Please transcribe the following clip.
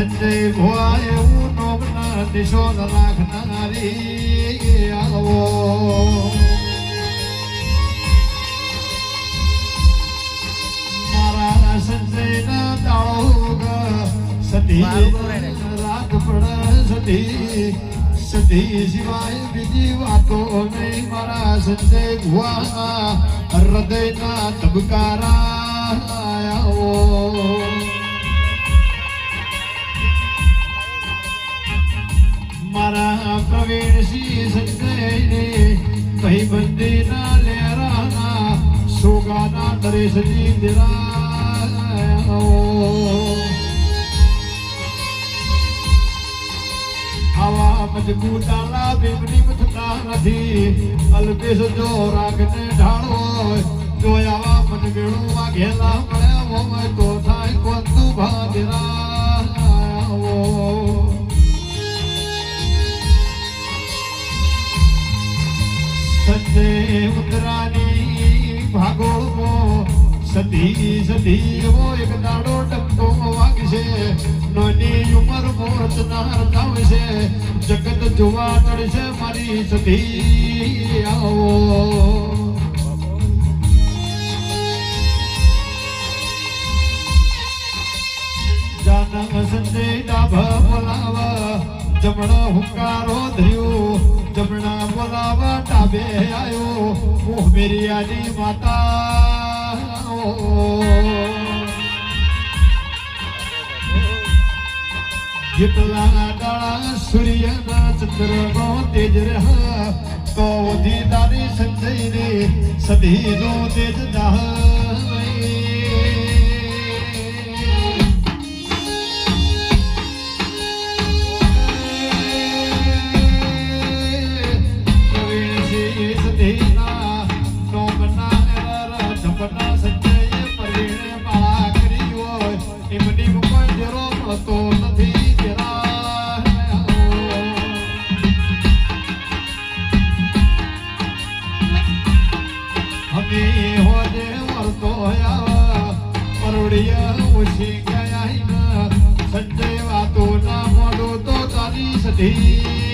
સંજય ભુવા એવું નોમના દિશો રાખનારી આવો મારા સંજયના દાળો સતી રાત પડ સતી સતી સિવાય બીજી વાતો નહીં મારા સંજય ભુવા હૃદયના ધબકારા આવો મારા પ્રવીણસિંહ સંજયને ભાઈબંધીના લેરાના સોગાના નરેશજી દિરાઓ આવા મજબૂતાલા બેમની થતા નથી અલ્પેશ જો રાખને ઢાળો જો આવા મનમેળું વાઘેલા મળ્યા હોય તો થાય કોતું ભાદરાઓ સંજય ઉતરાની ભાગોળમો સતી સતી એવો એક દાડો ટપકો વાગશે નાની ઉંમર મોરતનાર થાવશે જગત જોવા ચડશે મારી સતી આવો જાનક સંજય ડાભા બોલાવા જમણો હુંકારો ધર્યો જમણા બોલાવા ડાબે આયો મોહ મેરિયાની માતા જેટલા દાડા સૂર્યના ચંદ્રનો તેજ રહ્યા તો વધી તારી સંજયને સદીનો તેજ દાહ સંજય વાતો ના મોડો તો તારી સધી